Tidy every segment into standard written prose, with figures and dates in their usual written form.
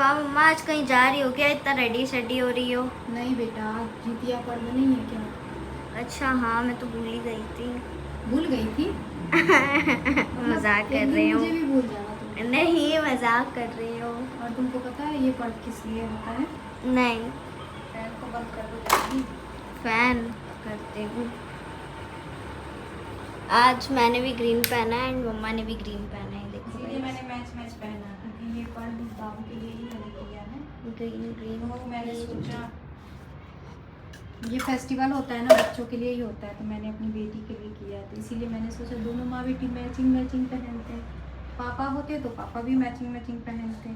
वाह मम्मा, आज कहीं जा रही हो क्या? इतना रेडी शेडी हो रही हो। नहीं बेटा, आज जितिया पर्व नहीं है क्या? अच्छा हाँ, मैं तो भूल ही गई थी। भूल गई थी? मजाक कर एक रही दिन हूँ। मुझे भी भूल जाना तुम। नहीं, मजाक कर रही हूँ। और तुमको पता है ये पर्व किस लिए होता है? नहीं। फैन को बंद कर दो जल्दी। फैन करती हूँ। आज मैंने भी ग्रीन पहना है एंड मम्मा ने भी ग्रीन पहना है, देखो इसीलिए मैंने मैच पहना, क्योंकि ये पर्व बाबू के लिए ही मैंने किया है। Green green. तो मैंने सोचा ये फेस्टिवल होता है ना, बच्चों के लिए ही होता है, तो मैंने अपनी बेटी के लिए किया है, तो इसीलिए मैंने सोचा दोनों माँ बेटी मैचिंग मैचिंग पहनते हैं। पापा होते तो पापा भी मैचिंग मैचिंग पहनते।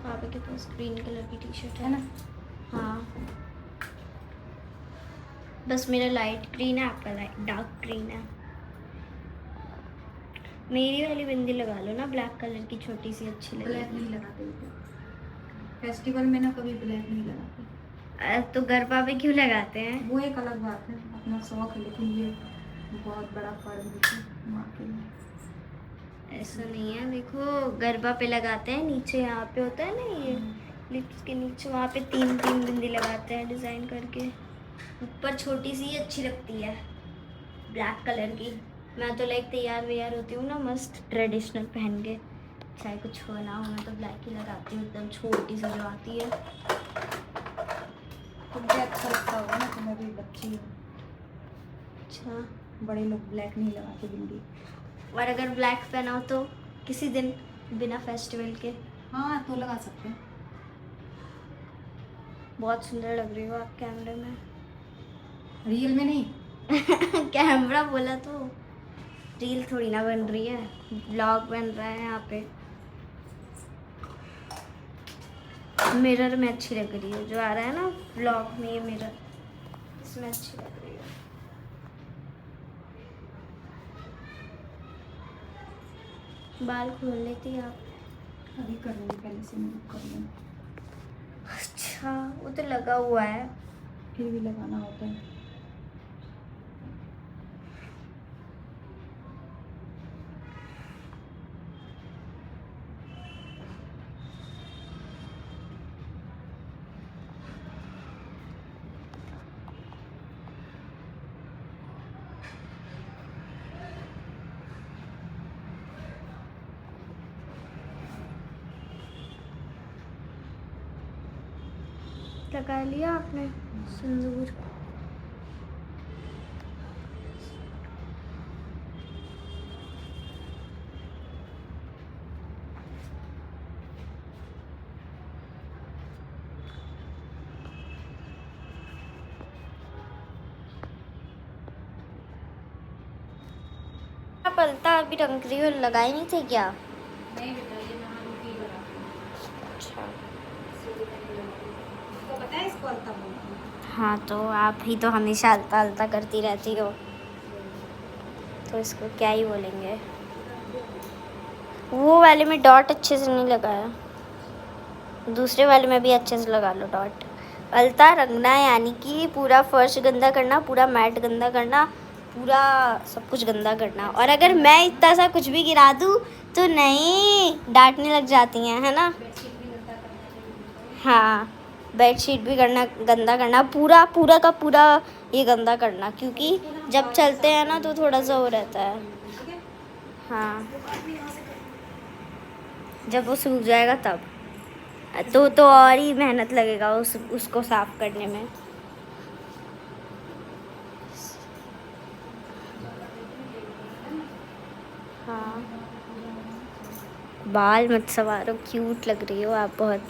पापा के पास ग्रीन कलर की टी शर्ट है ना? हाँ, बस मेरा लाइट ग्रीन है, आपका लाइट डार्क ग्रीन है। मेरी वाली बिंदी लगा लो ना, ब्लैक कलर की छोटी सी अच्छी ब्लैक लगेगी। नहीं लगाते बेटे, फेस्टिवल में ना कभी ब्लैक नहीं लगाते। तो गरबा पे क्यों लगाते हैं? वो एक अलग बात है, अपना शौक है, लेकिन ये बहुत बड़ा पर्व है माँ के लिए। ऐसा नहीं है, देखो गरबा पे लगाते हैं, नीचे यहाँ पे होता है ना ये लिप्स के नीचे, वहाँ पे तीन तीन बिंदी लगाते हैं डिज़ाइन करके। ऊपर छोटी सी अच्छी लगती है ब्लैक कलर की। मैं तो लाइक तैयार वैयार होती हूँ ना मस्त ट्रेडिशनल पहन के, चाहे कुछ हो ना हो, मैं तो ब्लैक ही लगाती हूँ, एकदम छोटी सी जो आती है। तुमको अच्छा लगता होगा ना, तुम्हें भी बच्ची हो। अच्छा, बड़े लोग ब्लैक नहीं लगाते बिंदी। और अगर ब्लैक पहना हो तो किसी दिन बिना फेस्टिवल के? हाँ तो लगा सकते हैं। बहुत सुंदर लग रही हो आप कैमरे में। रियल में नहीं। कैमरा बोला तो रील थोड़ी ना बन रही है, ब्लॉग बन रहा है यहाँ पे। मिरर में अच्छी लग रही है, जो आ रहा है ना ब्लॉग में, ये मिरर इसमें अच्छी लग रही है। बाल खोल लेती आप? अभी कर लूँगी, पहले से मैं कर लूँगी। अच्छा, वो तो लगा हुआ है। फिर भी लगाना होता है। लगा लिया आपने सिंदूर? आप अलता अभी रंग रही हो, लगाई नहीं थी क्या? नहीं बेटा, ये नहा के लगाती हूँ। अच्छा, तो पता है इसको अलता बोलते हैं। हाँ तो आप ही तो हमेशा अलता अलता करती रहती हो, तो इसको क्या ही बोलेंगे। वो वाले में डॉट अच्छे से नहीं लगाया, दूसरे वाले में भी अच्छे से लगा लो डॉट। अलता रंगना है यानी कि पूरा फर्श गंदा करना, पूरा मैट गंदा करना, पूरा सब कुछ गंदा करना। और अगर मैं इतना सा कुछ भी गिरा दूँ तो नहीं, डांटने लग जाती हैं, है ना? बेडशीट भी गंदा करना चाहिए। हाँ, बेडशीट भी करना, गंदा करना, पूरा पूरा का पूरा ये गंदा करना, क्योंकि जब चलते हैं ना तो थोड़ा सा वो रहता है। ठीक है? हाँ, जब वो सूख जाएगा तब तो और ही मेहनत लगेगा उसको साफ करने में। हाँ, बाल मत संवारो, क्यूट लग रही हो आप बहुत।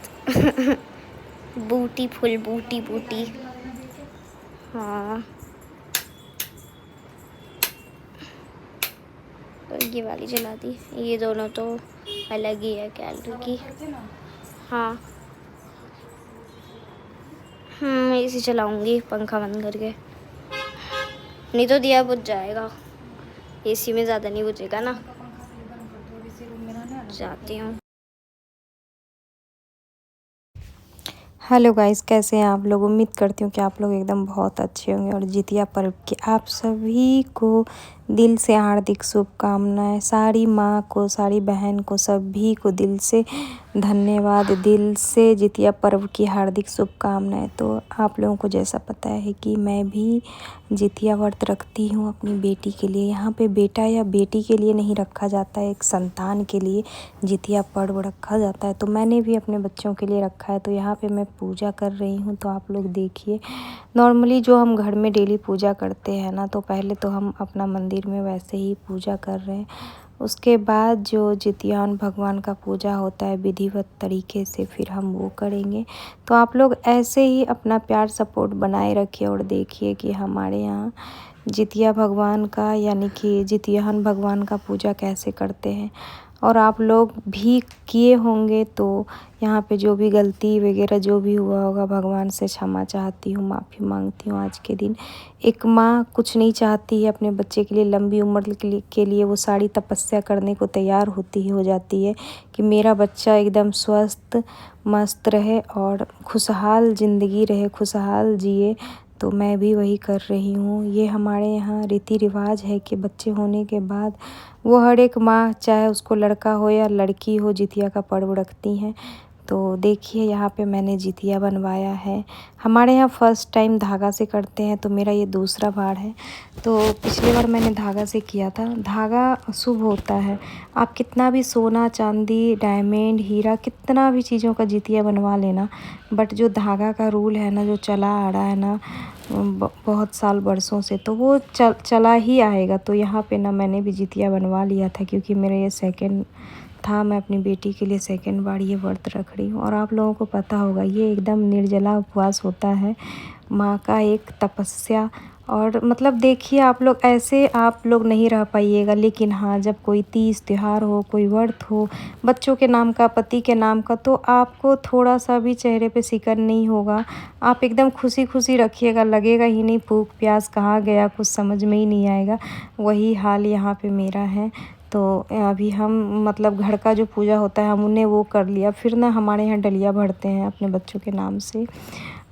बूटी फुल बूटी बूटी। हाँ, तो ये वाली जला दी, ये दोनों तो अलग ही है कैलोरी की। हाँ, इसी चलाऊंगी पंखा बंद करके, नहीं तो दिया बुझ जाएगा। एसी में ज़्यादा नहीं बुझेगा ना। जाती हूँ। हेलो गाइस, कैसे हैं आप लोग? उम्मीद करती हूँ कि आप लोग एकदम बहुत अच्छे होंगे और जितिया पर्व की आप सभी को दिल से हार्दिक शुभकामनाएं। सारी माँ को, सारी बहन को, सभी को दिल से धन्यवाद, दिल से जितिया पर्व की हार्दिक शुभकामनाएं। तो आप लोगों को जैसा पता है कि मैं भी जितिया व्रत रखती हूँ अपनी बेटी के लिए। यहाँ पे बेटा या बेटी के लिए नहीं रखा जाता है, एक संतान के लिए जितिया पर्व रखा जाता है। तो मैंने भी अपने बच्चों के लिए रखा है। तो यहाँ पे मैं पूजा कर रही हूँ। तो आप लोग देखिए, नॉर्मली जो हम घर में डेली पूजा करते हैं ना, तो पहले तो हम अपना मंदिर में वैसे ही पूजा कर रहे हैं। उसके बाद जो जितियान भगवान का पूजा होता है विधिवत तरीके से, फिर हम वो करेंगे। तो आप लोग ऐसे ही अपना प्यार सपोर्ट बनाए रखिए और देखिए कि हमारे यहाँ जितिया भगवान का यानी कि जितियान भगवान का पूजा कैसे करते हैं। और आप लोग भी किए होंगे तो यहाँ पे जो भी गलती वगैरह जो भी हुआ होगा, भगवान से क्षमा चाहती हूँ, माफ़ी मांगती हूँ। आज के दिन एक माँ कुछ नहीं चाहती है अपने बच्चे के लिए, लंबी उम्र के लिए वो सारी तपस्या करने को तैयार हो जाती है कि मेरा बच्चा एकदम स्वस्थ मस्त रहे और खुशहाल ज़िंदगी रहे, खुशहाल जिए। तो मैं भी वही कर रही हूँ। ये हमारे यहाँ रीति रिवाज है कि बच्चे होने के बाद वो हर एक माँ, चाहे उसको लड़का हो या लड़की हो, जितिया का पर्व रखती हैं। तो देखिए यहाँ पे मैंने जितिया बनवाया है। हमारे यहाँ फर्स्ट टाइम धागा से करते हैं, तो मेरा ये दूसरा बार है। तो पिछली बार मैंने धागा से किया था। धागा शुभ होता है। आप कितना भी सोना चांदी डायमंड हीरा कितना भी चीज़ों का जितिया बनवा लेना, बट जो धागा का रूल है ना, जो चला आ रहा है ना बहुत साल बरसों से, तो वो चला ही आएगा। तो यहाँ पे ना मैंने भी जितिया बनवा लिया था, क्योंकि मेरा ये सेकंड था। मैं अपनी बेटी के लिए सेकंड बार ये व्रत रख रही हूँ। और आप लोगों को पता होगा ये एकदम निर्जला उपवास होता है, माँ का एक तपस्या। और मतलब देखिए आप लोग ऐसे आप लोग नहीं रह पाइएगा, लेकिन हाँ जब कोई तीज त्योहार हो, कोई व्रत हो बच्चों के नाम का, पति के नाम का, तो आपको थोड़ा सा भी चेहरे पे सिकन नहीं होगा। आप एकदम खुशी खुशी रखिएगा, लगेगा ही नहीं भूख प्यास कहाँ गया, कुछ समझ में ही नहीं आएगा। वही हाल यहाँ पे मेरा है। तो अभी हम मतलब घर का जो पूजा होता है हमने वो कर लिया। फिर ना हमारे यहाँ डलिया भरते हैं अपने बच्चों के नाम से,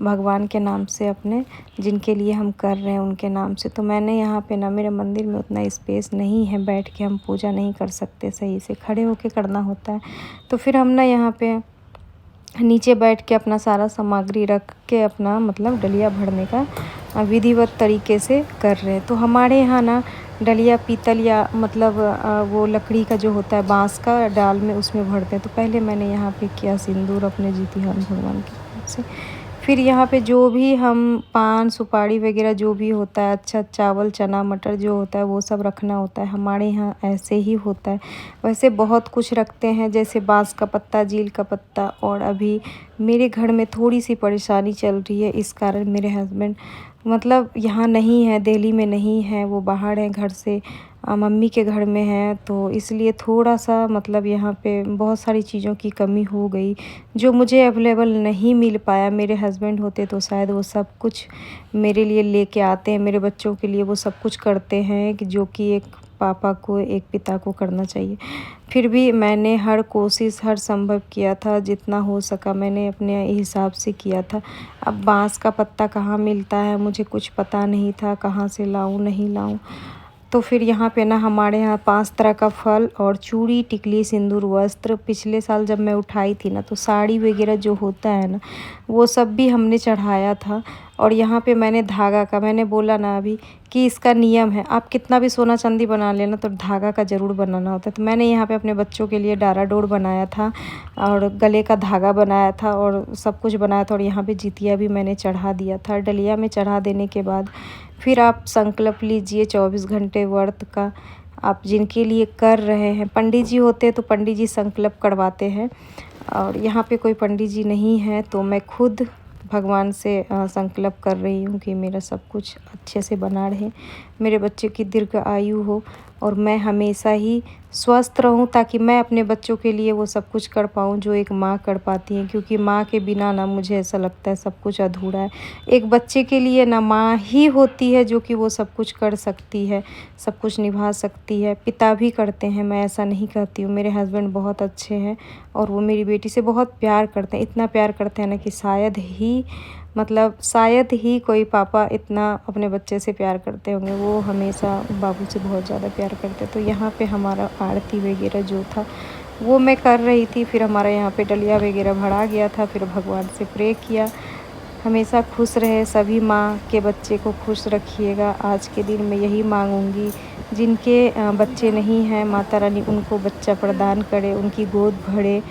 भगवान के नाम से, अपने जिनके लिए हम कर रहे हैं उनके नाम से। तो मैंने यहाँ पे ना, मेरे मंदिर में उतना स्पेस नहीं है, बैठ के हम पूजा नहीं कर सकते सही से, खड़े होके करना होता है। तो फिर हम ना यहाँ पे नीचे बैठ के अपना सारा सामग्री रख के अपना मतलब डलिया भरने का विधिवत तरीके से कर रहे हैं। तो हमारे यहाँ ना डलिया पीतल या मतलब वो लकड़ी का जो होता है बांस का डाल में, उसमें भरते हैं। तो पहले मैंने यहाँ पे किया सिंदूर अपने जितियान भगवान के नाम से। फिर यहाँ पे जो भी हम पान सुपारी वगैरह जो भी होता है, अच्छा चावल चना मटर जो होता है वो सब रखना होता है। हमारे यहाँ ऐसे ही होता है। वैसे बहुत कुछ रखते हैं, जैसे बांस का पत्ता, जील का पत्ता। और अभी मेरे घर में थोड़ी सी परेशानी चल रही है, इस कारण मेरे हस्बैंड मतलब यहाँ नहीं है, दिल्ली में नहीं है, वो बाहर हैं घर से, मम्मी के घर में है। तो इसलिए थोड़ा सा मतलब यहाँ पे बहुत सारी चीज़ों की कमी हो गई, जो मुझे अवेलेबल नहीं मिल पाया। मेरे हस्बैंड होते तो शायद वो सब कुछ मेरे लिए लेके आते हैं, मेरे बच्चों के लिए वो सब कुछ करते हैं कि जो कि एक पापा को, एक पिता को करना चाहिए। फिर भी मैंने हर कोशिश हर संभव किया था, जितना हो सका मैंने अपने हिसाब से किया था। अब बांस का पत्ता कहाँ मिलता है मुझे कुछ पता नहीं था, कहाँ से लाऊं नहीं लाऊं। तो फिर यहाँ पे ना हमारे यहाँ 5 तरह का फल और चूड़ी टिकली सिंदूर वस्त्र, पिछले साल जब मैं उठाई थी ना, तो साड़ी वगैरह जो होता है ना वो सब भी हमने चढ़ाया था। और यहाँ पे मैंने धागा का, मैंने बोला ना अभी कि इसका नियम है, आप कितना भी सोना चांदी बना लेना तो धागा का ज़रूर बनाना होता है। तो मैंने यहाँ पे अपने बच्चों के लिए डारा डोर बनाया था और गले का धागा बनाया था और सब कुछ बनाया था। और यहाँ पे जितिया भी मैंने चढ़ा दिया था। डलिया में चढ़ा देने के बाद फिर आप संकल्प लीजिए 24 घंटे व्रत का, आप जिनके लिए कर रहे हैं। पंडित जी होते हैं तो पंडित जी संकल्प करवाते हैं, और यहाँ पे कोई पंडित जी नहीं है, तो मैं खुद भगवान से संकल्प कर रही हूँ कि मेरा सब कुछ अच्छे से बना रहे, मेरे बच्चे की दीर्घ आयु हो और मैं हमेशा ही स्वस्थ रहूं, ताकि मैं अपने बच्चों के लिए वो सब कुछ कर पाऊँ जो एक माँ कर पाती है। क्योंकि माँ के बिना ना मुझे ऐसा लगता है सब कुछ अधूरा है। एक बच्चे के लिए ना माँ ही होती है जो कि वो सब कुछ कर सकती है, सब कुछ निभा सकती है। पिता भी करते हैं, मैं ऐसा नहीं कहती हूँ। मेरे हस्बैंड बहुत अच्छे हैं और वो मेरी बेटी से बहुत प्यार करते हैं, इतना प्यार करते हैं ना कि शायद ही मतलब शायद ही कोई पापा इतना अपने बच्चे से प्यार करते होंगे। वो हमेशा बाबू से बहुत ज़्यादा प्यार करते। तो यहाँ पे हमारा आरती वगैरह जो था वो मैं कर रही थी। फिर हमारा यहाँ पे डलिया वगैरह भरा गया था। फिर भगवान से प्रे किया, हमेशा खुश रहे सभी, माँ के बच्चे को खुश रखिएगा। आज के दिन मैं यही मांगूंगी, जिनके बच्चे नहीं हैं माता रानी उनको बच्चा प्रदान करे, उनकी गोद भरे।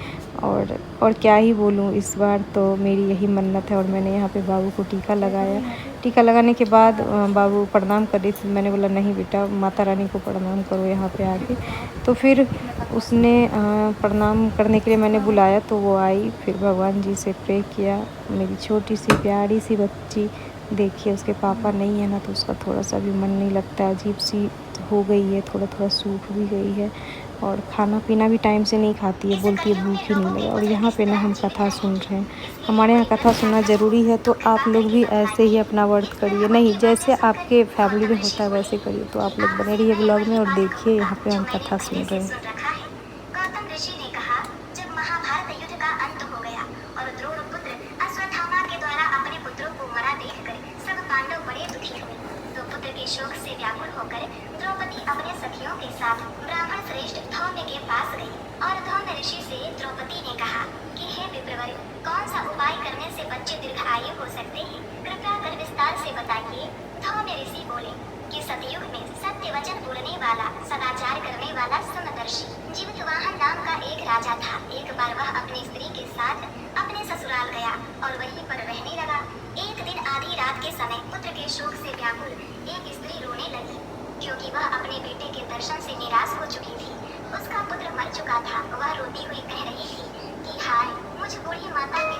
और क्या ही बोलूँ, इस बार तो मेरी यही मन्नत है। और मैंने यहाँ पे बाबू को टीका लगाया। टीका लगाने के बाद बाबू प्रणाम कर रही थी। मैंने बोला नहीं बेटा, माता रानी को प्रणाम करो यहाँ पे आके। तो फिर उसने प्रणाम करने के लिए मैंने बुलाया तो वो आई। फिर भगवान जी से प्रे किया। मेरी छोटी सी प्यारी सी बच्ची, देखिए उसके पापा नहीं है ना तो उसका थोड़ा सा भी मन नहीं लगता, अजीब सी हो गई है, थोड़ा थोड़ा सूख भी गई है। और खाना पीना भी टाइम से नहीं खाती है, बोलती है भूख ही नहीं लगा। और यहाँ पे ना हम कथा सुन रहे हैं। हमारे यहाँ कथा सुनना ज़रूरी है, तो आप लोग भी ऐसे ही अपना व्रत करिए। नहीं, जैसे आपके फैमिली में होता है वैसे करिए। तो आप लोग बने रहिए ब्लॉग में और देखिए यहाँ पे हम कथा सुन रहे हैं। गौतम ऋषि ने कहा, जब महाभारत युद्ध का अंत हो गया और द्रोण पुत्र अश्वत्थामा के द्वारा अपने पुत्रों को मरा देखकर सब पांडव बड़े दुखी हुए, तो पुत्र के शोक से व्याकुल होकर द्रौपदी अपने सखियों के साथ ब्राह्मण श्रेष्ठ धौम्य के पास गई। और धौम्य ऋषि से द्रौपदी ने कहा कि हे विप्रवर, कौन सा उपाय करने से बच्चे दीर्घायु हो सकते हैं, कृपया कर विस्तार से बताइए। धौम्य ऋषि बोले कि सतयुग में सत्य वचन बोलने वाला, सदाचार करने वाला समदर्शी जीवतवाहन नाम का एक राजा था। एक बार वह अपनी स्त्री के साथ अपने ससुराल गया और वहीं पर रहने लगा। एक दिन आधी रात के समय पुत्र के शोक से व्याकुल एक स्त्री रोने लगी, क्योंकि वह अपने बेटे के दर्शन से निराश हो चुकी थी। उसका पुत्र मर चुका था। वह रोती हुई कह रही थी कि हाय, मुझ बूढ़ी माता के